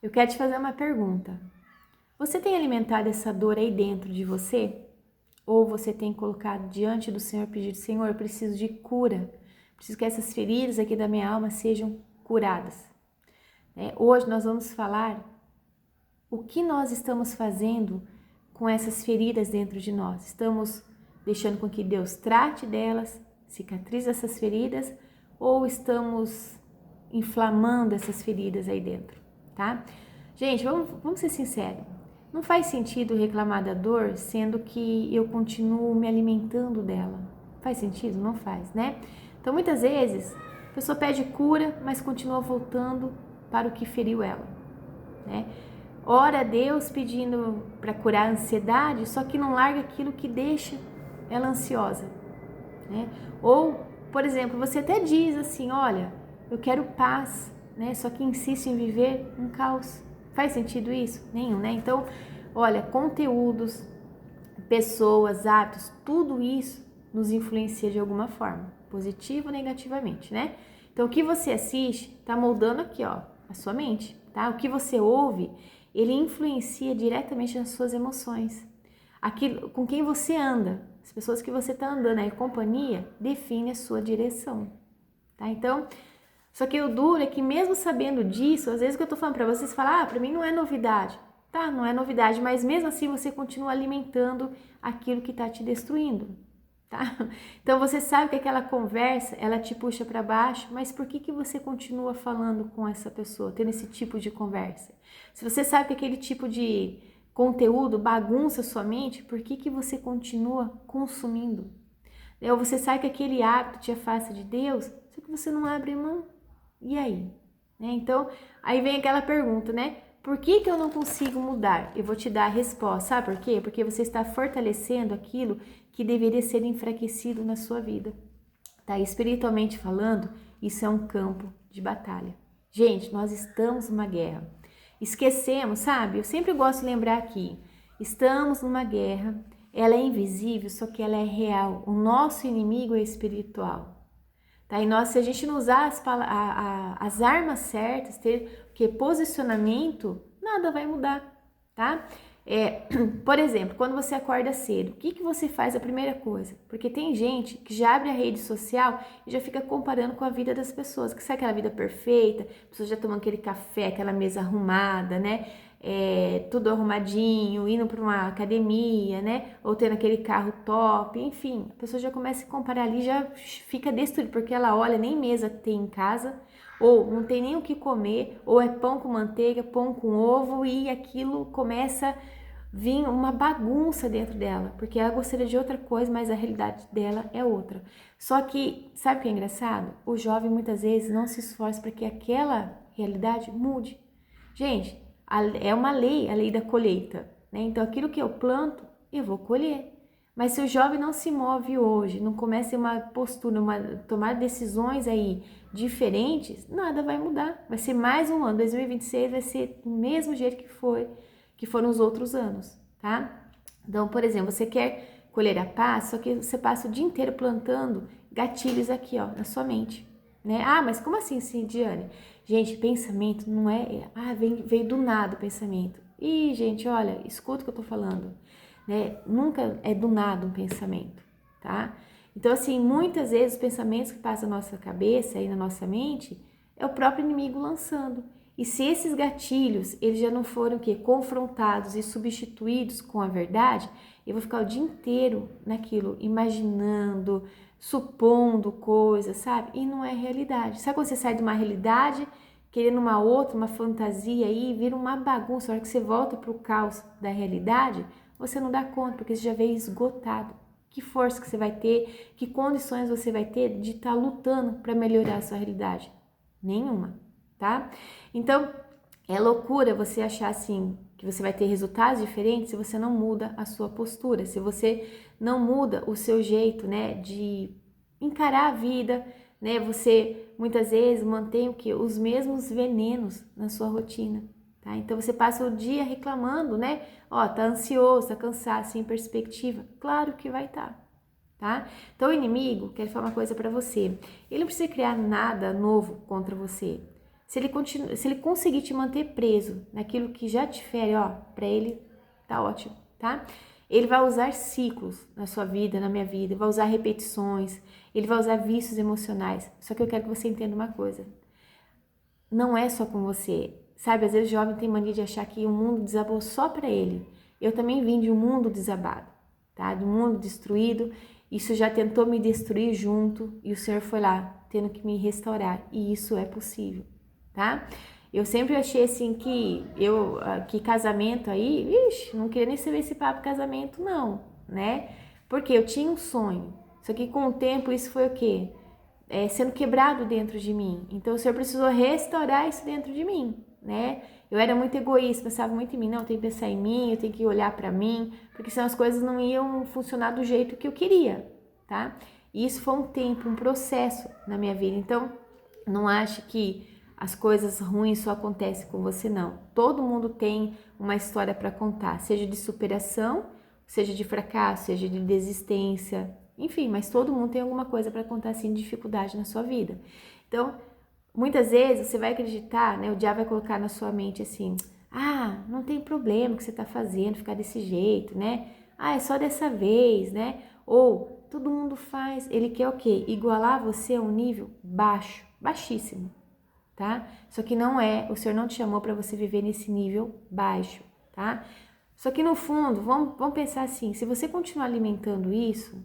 Eu quero te fazer uma pergunta. Você tem alimentado essa dor aí dentro de você? Ou você tem colocado diante do Senhor, pedido, Senhor, eu preciso de cura. Preciso que essas feridas aqui da minha alma sejam curadas. Hoje nós vamos falar o que nós estamos fazendo com essas feridas dentro de nós. Estamos deixando com que Deus trate delas, cicatrize essas feridas, ou estamos inflamando essas feridas aí dentro, tá? Gente, vamos ser sinceros. Não faz sentido reclamar da dor, sendo que eu continuo me alimentando dela. Faz sentido? Não faz, né? Então, muitas vezes, a pessoa pede cura, mas continua voltando para o que feriu ela, né? Ora a Deus pedindo para curar a ansiedade, só que não larga aquilo que deixa ela ansiosa, né? Ou, por exemplo, você até diz assim, olha, eu quero paz, né? Só que insiste em viver um caos. Faz sentido isso? Nenhum, né? Então, olha, conteúdos, pessoas, atos, tudo isso nos influencia de alguma forma, positivo ou negativamente, né? Então, o que você assiste está moldando aqui, ó, a sua mente, tá? O que você ouve, ele influencia diretamente nas suas emoções. Aquilo com quem você anda, as pessoas que você está andando, a companhia, define a sua direção, tá? Então, só que o duro é que mesmo sabendo disso, às vezes o que eu tô falando para vocês, falar, para mim não é novidade. Tá, não é novidade, mas mesmo assim você continua alimentando aquilo que tá te destruindo, tá? Então você sabe que aquela conversa, ela te puxa para baixo, mas por que você continua falando com essa pessoa, tendo esse tipo de conversa? Se você sabe que aquele tipo de conteúdo bagunça sua mente, por que você continua consumindo? Ou você sabe que aquele hábito te afasta de Deus, só que você não abre mão. E aí? Então, aí vem aquela pergunta, né? Por que eu não consigo mudar? Eu vou te dar a resposta. Sabe por quê? Porque você está fortalecendo aquilo que deveria ser enfraquecido na sua vida. Tá? Espiritualmente falando, isso é um campo de batalha. Gente, nós estamos numa guerra. Esquecemos, sabe? Eu sempre gosto de lembrar aqui. Estamos numa guerra. Ela é invisível, só que ela é real. O nosso inimigo é espiritual. Tá? E nós, se a gente não usar as armas certas, ter que posicionamento, nada vai mudar, tá? Por exemplo, quando você acorda cedo, o que você faz a primeira coisa? Porque tem gente que já abre a rede social e já fica comparando com a vida das pessoas, que sabe aquela vida perfeita, a pessoa já tomando aquele café, aquela mesa arrumada, né? Tudo arrumadinho, indo para uma academia, né? Ou tendo aquele carro top, enfim, a pessoa já começa a se comparar ali, já fica destruída, porque ela olha, nem mesa tem em casa, ou não tem nem o que comer, ou é pão com manteiga, pão com ovo, e aquilo começa a vir uma bagunça dentro dela, porque ela gostaria de outra coisa, mas a realidade dela é outra. Só que, sabe o que é engraçado? O jovem muitas vezes não se esforça para que aquela realidade mude. Gente, é uma lei, a lei da colheita, né? Então, aquilo que eu planto, eu vou colher. Mas se o jovem não se move hoje, não começa uma postura, tomar decisões aí diferentes, nada vai mudar. Vai ser mais um ano, 2026 vai ser do mesmo jeito que foram os outros anos, tá? Então, por exemplo, você quer colher a paz, só que você passa o dia inteiro plantando gatilhos aqui, ó, na sua mente, né? Ah, mas como assim, Cindiane? Gente, pensamento não veio do nada o pensamento. Ih, gente, olha, escuta o que eu tô falando, né? Nunca é do nada um pensamento, tá? Então, assim, muitas vezes os pensamentos que passam na nossa cabeça e na nossa mente é o próprio inimigo lançando. E se esses gatilhos, eles já não foram o quê? Confrontados e substituídos com a verdade, eu vou ficar o dia inteiro naquilo, imaginando, supondo coisas, sabe? E não é realidade. Sabe quando você sai de uma realidade, querendo uma outra, uma fantasia aí, vira uma bagunça. A hora que você volta para o caos da realidade, você não dá conta, porque você já veio esgotado. Que força que você vai ter, que condições você vai ter de estar lutando para melhorar a sua realidade? Nenhuma, tá? Então, é loucura você achar assim que você vai ter resultados diferentes se você não muda a sua postura, se você não muda o seu jeito, né, de encarar a vida, né? Você muitas vezes mantém o que? Os mesmos venenos na sua rotina, tá? Então você passa o dia reclamando, né? Ó, tá ansioso, tá cansado, sem perspectiva. Claro que vai estar. Tá? Então o inimigo, quero falar uma coisa para você, ele não precisa criar nada novo contra você. se ele conseguir te manter preso naquilo que já te fere, ó, para ele tá ótimo, tá? Ele vai usar ciclos na sua vida, na minha vida, vai usar repetições, ele vai usar vícios emocionais. Só que eu quero que você entenda uma coisa. Não é só com você. Sabe, às vezes o jovem tem mania de achar que o mundo desabou só para ele. Eu também vim de um mundo desabado, tá? De um mundo destruído. Isso já tentou me destruir junto e o Senhor foi lá, tendo que me restaurar. E isso é possível, tá? Eu sempre achei assim que casamento aí, não queria nem saber esse papo casamento não, né? Porque eu tinha um sonho. Só que com o tempo isso foi o quê? Sendo quebrado dentro de mim. Então o Senhor precisou restaurar isso dentro de mim, né? Eu era muito egoísta, pensava muito em mim, não, eu tenho que pensar em mim, eu tenho que olhar para mim, porque senão as coisas não iam funcionar do jeito que eu queria, tá? E isso foi um tempo, um processo na minha vida. Então, não ache que as coisas ruins só acontecem com você, não. Todo mundo tem uma história para contar, seja de superação, seja de fracasso, seja de desistência, enfim, mas todo mundo tem alguma coisa para contar assim de dificuldade na sua vida. Então, muitas vezes você vai acreditar, né? O diabo vai colocar na sua mente assim: ah, não tem problema o que você está fazendo, ficar desse jeito, né? Ah, é só dessa vez, né? Ou todo mundo faz, ele quer o quê? Igualar você a um nível baixo, baixíssimo, tá? Só que não é, o Senhor não te chamou para você viver nesse nível baixo, tá? Só que no fundo, vamos pensar assim: se você continuar alimentando isso,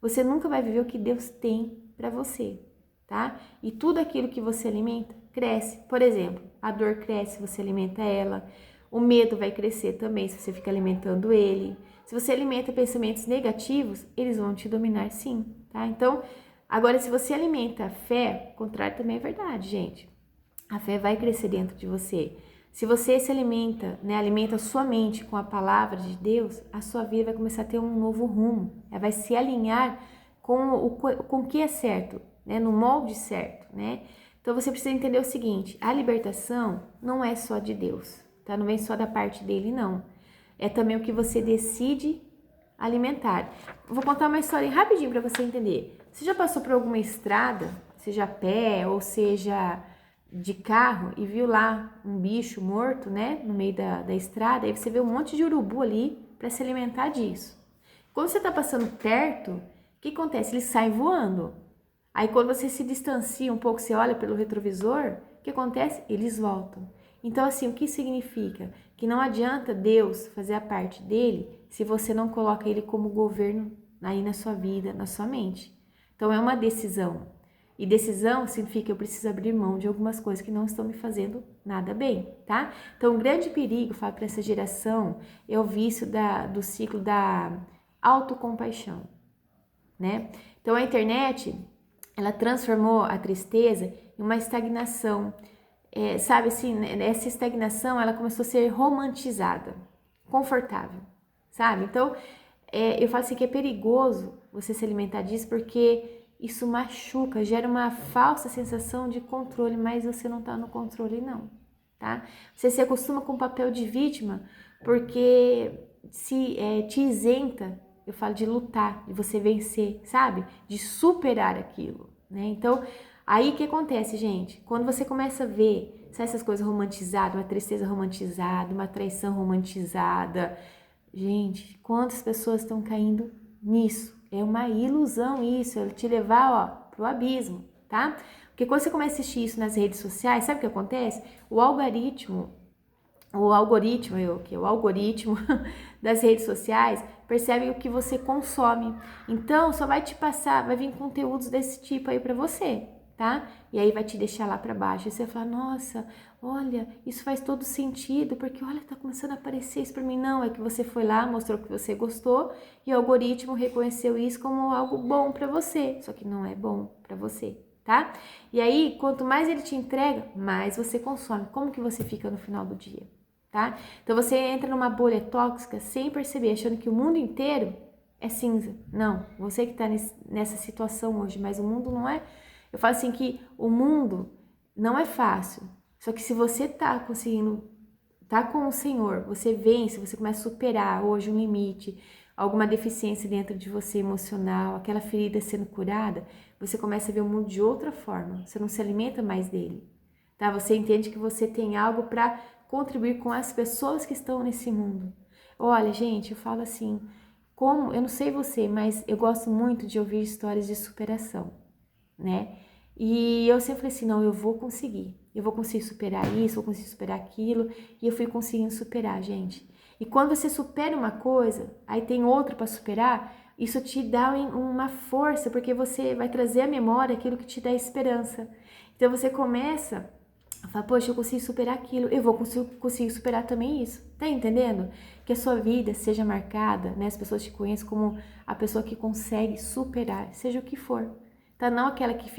você nunca vai viver o que Deus tem para você, tá? E tudo aquilo que você alimenta cresce. Por exemplo, a dor cresce se você alimenta ela. O medo vai crescer também se você fica alimentando ele. Se você alimenta pensamentos negativos, eles vão te dominar sim, tá? Então, agora se você alimenta a fé, o contrário também é verdade, gente. A fé vai crescer dentro de você. Se você se alimenta, né, alimenta a sua mente com a palavra de Deus, a sua vida vai começar a ter um novo rumo. Ela vai se alinhar com o que é certo, né, no molde certo, né? Então você precisa entender o seguinte: a libertação não é só de Deus, tá? Não vem só da parte dele, não. É também o que você decide alimentar. Vou contar uma história rapidinho para você entender. Você já passou por alguma estrada, seja a pé ou seja de carro, e viu lá um bicho morto, né, no meio da estrada? Aí você vê um monte de urubu ali para se alimentar disso. Quando você está passando perto, o que acontece? Eles saem voando. Aí quando você se distancia um pouco, você olha pelo retrovisor, o que acontece? Eles voltam. Então assim, o que significa? Que não adianta Deus fazer a parte dele se você não coloca ele como governo aí na sua vida, na sua mente. Então é uma decisão. E decisão significa que eu preciso abrir mão de algumas coisas que não estão me fazendo nada bem, tá? Então, um grande perigo, falo para essa geração, é o vício do ciclo da autocompaixão, né? Então, a internet, ela transformou a tristeza em uma estagnação. Sabe assim, essa estagnação, ela começou a ser romantizada, confortável, sabe? Então, eu falo assim que é perigoso você se alimentar disso, porque isso machuca, gera uma falsa sensação de controle, mas você não tá no controle não, tá? Você se acostuma com o papel de vítima, porque te isenta, eu falo de lutar, de você vencer, sabe? De superar aquilo, né? Então, aí o que acontece, gente? Quando você começa a ver, sabe, essas coisas romantizadas, uma tristeza romantizada, uma traição romantizada, gente, quantas pessoas estão caindo nisso? É uma ilusão isso, é te levar, ó, pro abismo, tá? Porque quando você começa a assistir isso nas redes sociais, sabe o que acontece? O algoritmo das redes sociais percebe o que você consome. Então, só vai te passar, vai vir conteúdos desse tipo aí pra você, tá? E aí vai te deixar lá pra baixo. E você vai falar: nossa, olha, isso faz todo sentido, porque olha, tá começando a aparecer isso pra mim. Não, é que você foi lá, mostrou que você gostou e o algoritmo reconheceu isso como algo bom pra você, só que não é bom pra você, tá? E aí, quanto mais ele te entrega, mais você consome. Como que você fica no final do dia, tá? Então você entra numa bolha tóxica sem perceber, achando que o mundo inteiro é cinza. Não, você que tá nessa situação hoje, mas o mundo não é. Eu falo assim que o mundo não é fácil, só que se você tá conseguindo, tá com o Senhor, você vence, você começa a superar hoje um limite, alguma deficiência dentro de você emocional, aquela ferida sendo curada, você começa a ver o mundo de outra forma, você não se alimenta mais dele, tá? Você entende que você tem algo para contribuir com as pessoas que estão nesse mundo. Olha, gente, eu falo assim, como, eu não sei você, mas eu gosto muito de ouvir histórias de superação, né? E eu sempre falei assim, não, eu vou conseguir superar isso, vou conseguir superar aquilo, e eu fui conseguindo superar, gente. E quando você supera uma coisa, aí tem outra para superar, isso te dá uma força, porque você vai trazer à memória aquilo que te dá esperança. Então você começa a falar, poxa, eu consigo superar aquilo, eu vou conseguir superar também isso. Tá entendendo? Que a sua vida seja marcada, né? As pessoas te conheçam como a pessoa que consegue superar, seja o que for. Tá? Não aquela que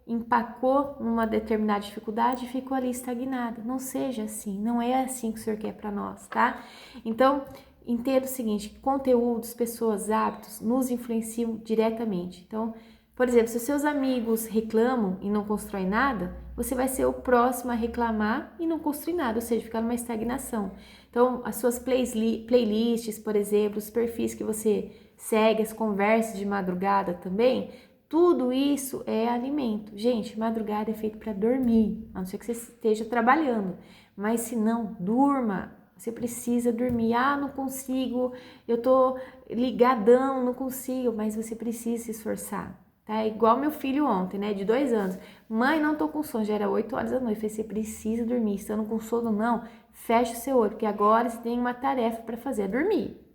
empacou numa determinada dificuldade e ficou ali estagnada. Não seja assim, não é assim que o Senhor quer para nós, tá? Então, entenda o seguinte, conteúdos, pessoas, hábitos nos influenciam diretamente. Então, por exemplo, se os seus amigos reclamam e não constroem nada, você vai ser o próximo a reclamar e não construir nada, ou seja, ficar numa estagnação. Então, as suas playlists, por exemplo, os perfis que você segue, as conversas de madrugada também, tudo isso é alimento. Gente, madrugada é feito para dormir, a não ser que você esteja trabalhando. Mas se não, durma. Você precisa dormir. Ah, não consigo, eu tô ligadão, não consigo. Mas você precisa se esforçar. Tá? Igual meu filho ontem, né, de 2 anos. Mãe, não tô com sono, já era 8 horas da noite. Eu falei, você precisa dormir. Se eu não com sono, não, fecha o seu olho, porque agora você tem uma tarefa para fazer, é dormir.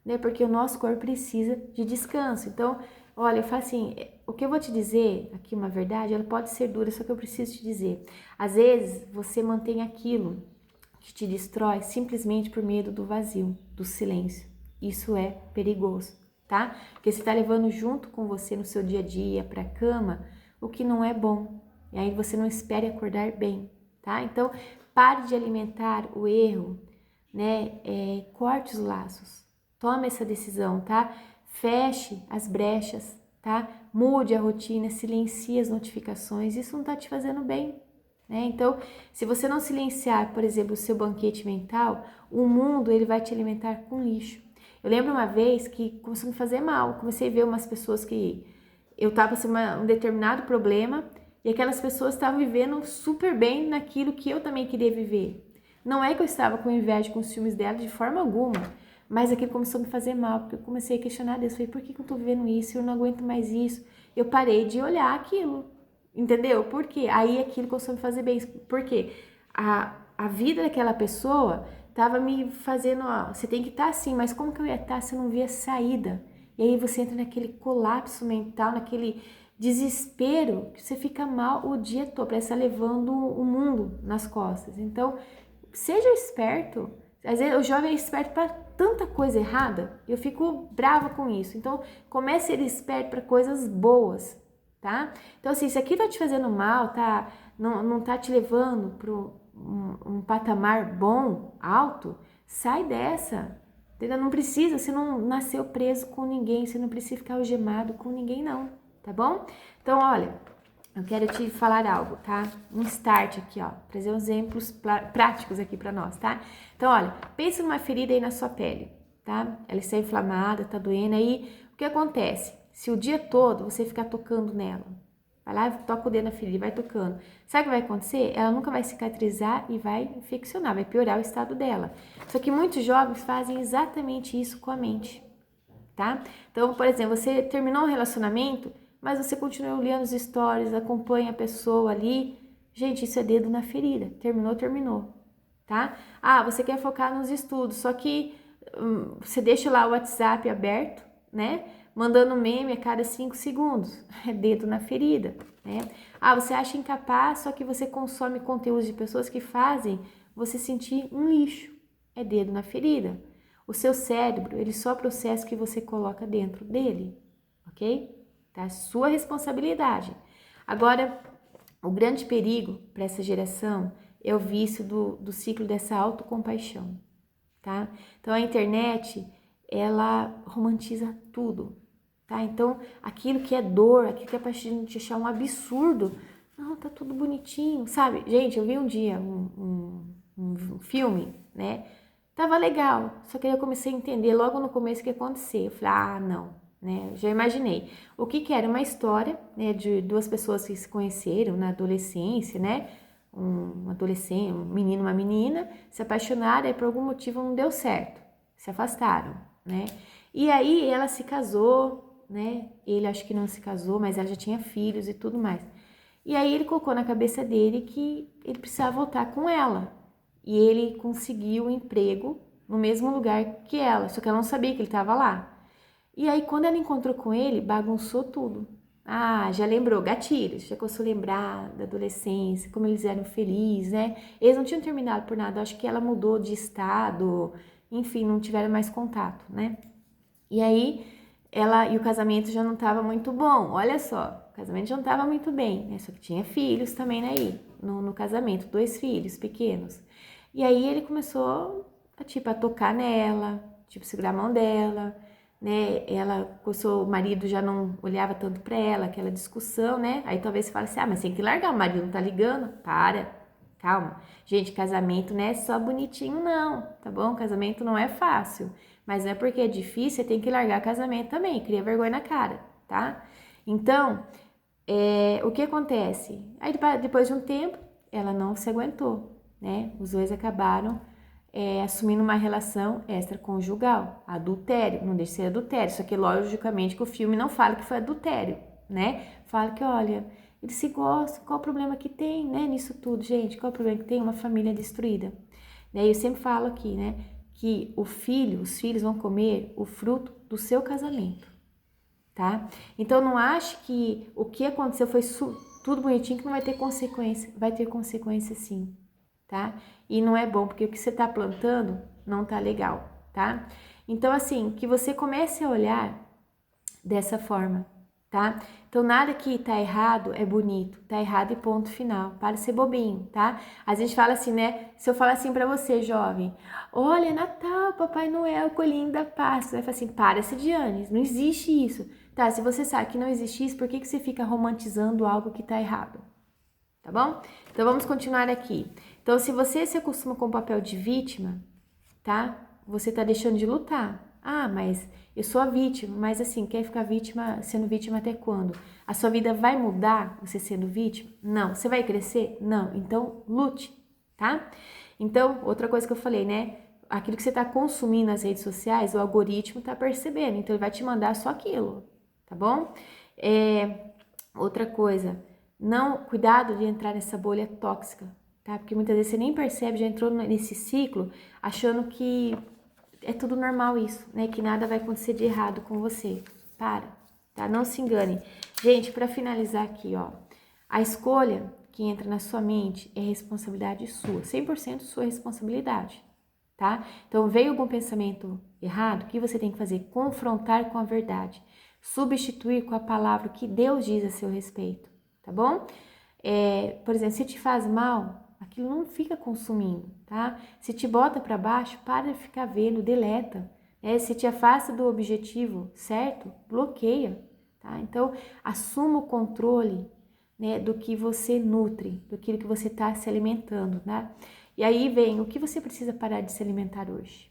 Né? Porque o nosso corpo precisa de descanso. Então, olha, eu falo assim, o que eu vou te dizer aqui, uma verdade, ela pode ser dura, só que eu preciso te dizer. Às vezes, você mantém aquilo que te destrói simplesmente por medo do vazio, do silêncio. Isso é perigoso, tá? Porque você está levando junto com você no seu dia a dia para a cama o que não é bom. E aí você não espere acordar bem, tá? Então, pare de alimentar o erro, né? Corte os laços. Tome essa decisão, tá? Feche as brechas, tá? Mude a rotina, silencie as notificações. Isso não tá te fazendo bem, né? Então, se você não silenciar, por exemplo, o seu banquete mental, o mundo ele vai te alimentar com lixo. Eu lembro uma vez que começou a me fazer mal. Comecei a ver umas pessoas que eu estava passando um determinado problema e aquelas pessoas estavam vivendo super bem naquilo que eu também queria viver. Não é que eu estava com inveja, com os ciúmes dela de forma alguma, mas aquilo começou a me fazer mal, porque eu comecei a questionar Deus. Falei, por que eu estou vivendo isso? Eu não aguento mais isso. Eu parei de olhar aquilo, entendeu? Por quê? Aí aquilo começou a me fazer bem. Por quê? A vida daquela pessoa estava me fazendo, ó, você tem que estar assim, mas como que eu ia estar se eu não via saída? E aí você entra naquele colapso mental, naquele desespero, que você fica mal o dia todo, parece estar levando o mundo nas costas. Então, seja esperto. Às vezes o jovem é esperto para tanta coisa errada, eu fico brava com isso. Então, comece a ser esperto para coisas boas, tá? Então, assim, se aqui tá te fazendo mal, tá, não tá te levando para um patamar bom, alto, sai dessa. Entendeu? Não precisa, você não nasceu preso com ninguém, você não precisa ficar algemado com ninguém, não, tá bom? Então, olha, eu quero te falar algo, tá? Um start aqui, ó, trazer exemplos práticos aqui para nós, tá? Então, olha, pensa numa ferida aí na sua pele, tá? Ela está inflamada, tá doendo aí. O que acontece? Se o dia todo você ficar tocando nela, vai lá, toca o dedo na ferida, vai tocando. Sabe o que vai acontecer? Ela nunca vai cicatrizar e vai infeccionar, vai piorar o estado dela. Só que muitos jovens fazem exatamente isso com a mente, tá? Então, por exemplo, você terminou um relacionamento, mas você continua olhando os stories, acompanha a pessoa ali. Gente, isso é dedo na ferida. Terminou, terminou, tá? Ah, você quer focar nos estudos, só que você deixa lá o WhatsApp aberto, né? Mandando meme a cada 5 segundos. É dedo na ferida, né? Ah, você acha incapaz, só que você consome conteúdos de pessoas que fazem você sentir um lixo. É dedo na ferida. O seu cérebro, ele só processa o que você coloca dentro dele, ok? Tá? Sua responsabilidade. Agora, o grande perigo para essa geração é o vício do ciclo dessa autocompaixão, tá? Então, a internet, ela romantiza tudo, tá? Então, aquilo que é dor, aquilo que é pra gente achar um absurdo, não, tá tudo bonitinho, sabe? Gente, eu vi um dia um filme, né? Tava legal, só que aí eu comecei a entender logo no começo o que ia acontecer. Eu falei, ah, não, né? Já imaginei. O que era uma história, né, de duas pessoas que se conheceram na adolescência, né? um adolescente, um menino, uma menina, se apaixonaram e por algum motivo não deu certo, se afastaram, né? E aí ela se casou, né? Ele acho que não se casou, mas ela já tinha filhos e tudo mais. E aí ele colocou na cabeça dele que ele precisava voltar com ela. E ele conseguiu um emprego no mesmo lugar que ela, só que ela não sabia que ele estava lá. E aí quando ela encontrou com ele, bagunçou tudo. Ah, já lembrou, gatilhos, já começou a lembrar da adolescência, como eles eram felizes, né? Eles não tinham terminado por nada, acho que ela mudou de estado, enfim, não tiveram mais contato, né? E aí, ela e o casamento já não estava muito bom, olha só, o casamento já não estava muito bem, né? Só que tinha filhos também aí, no casamento, 2 filhos pequenos. E aí ele começou a tocar nela, segurar a mão dela, né? Ela, o marido já não olhava tanto para ela, aquela discussão, né? Aí talvez você fale assim, mas tem que largar, o marido não tá ligando, calma. Gente, casamento não é só bonitinho não, tá bom? Casamento não é fácil. Mas não é porque é difícil, você tem que largar casamento também, cria vergonha na cara, tá? Então, o que acontece? Aí depois de um tempo, ela não se aguentou, né? Os dois acabaram assumindo uma relação extraconjugal, adultério, não deixa de ser adultério, só que logicamente que o filme não fala que foi adultério, né? Fala que, olha, eles se gostam, qual o problema que tem, né? Nisso tudo, gente, qual o problema que tem? Uma família destruída. Daí eu sempre falo aqui, né? Que os filhos vão comer o fruto do seu casamento, tá? Então não ache que o que aconteceu foi tudo bonitinho que não vai ter consequência, vai ter consequência sim, tá? E não é bom porque o que você tá plantando não tá legal, tá? Então assim, que você comece a olhar dessa forma, tá? Então nada que tá errado é bonito, tá errado e ponto final, para de ser bobinho, tá? A gente fala assim, né? Se eu falar assim pra você, jovem, olha, Natal, Papai Noel, coelhinho da Páscoa, você vai falar assim, para-se de anos, não existe isso. Tá, se você sabe que não existe isso, por que você fica romantizando algo que tá errado? Tá bom? Então vamos continuar aqui. Então se você se acostuma com o papel de vítima, tá? Você tá deixando de lutar. Ah, mas eu sou a vítima, mas assim, quer ficar sendo vítima até quando? A sua vida vai mudar você sendo vítima? Não. Você vai crescer? Não. Então, lute, tá? Então, outra coisa que eu falei, né? Aquilo que você tá consumindo nas redes sociais, o algoritmo tá percebendo, então ele vai te mandar só aquilo, tá bom? Outra coisa, cuidado de entrar nessa bolha tóxica, tá? Porque muitas vezes você nem percebe, já entrou nesse ciclo, achando que é tudo normal isso, né? Que nada vai acontecer de errado com você. Para, tá? Não se engane. Gente, para finalizar aqui, ó, a escolha que entra na sua mente é responsabilidade sua, 100% sua responsabilidade, tá? Então, veio algum pensamento errado, o que você tem que fazer? Confrontar com a verdade, substituir com a palavra que Deus diz a seu respeito, tá bom? Por exemplo, se te faz mal, aquilo não fica consumindo, tá? Se te bota para baixo, para de ficar vendo, deleta. Se te afasta do objetivo certo, bloqueia, tá? Então, assuma o controle, né, do que você nutre, do que você está se alimentando, né? E aí vem, o que você precisa parar de se alimentar hoje?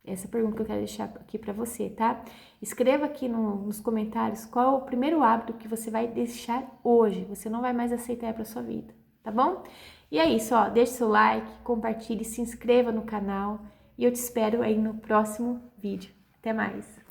Essa pergunta que eu quero deixar aqui para você, tá? Escreva aqui nos comentários qual é o primeiro hábito que você vai deixar hoje, você não vai mais aceitar para sua vida, tá bom? E é isso, ó, deixe seu like, compartilhe, se inscreva no canal e eu te espero aí no próximo vídeo. Até mais!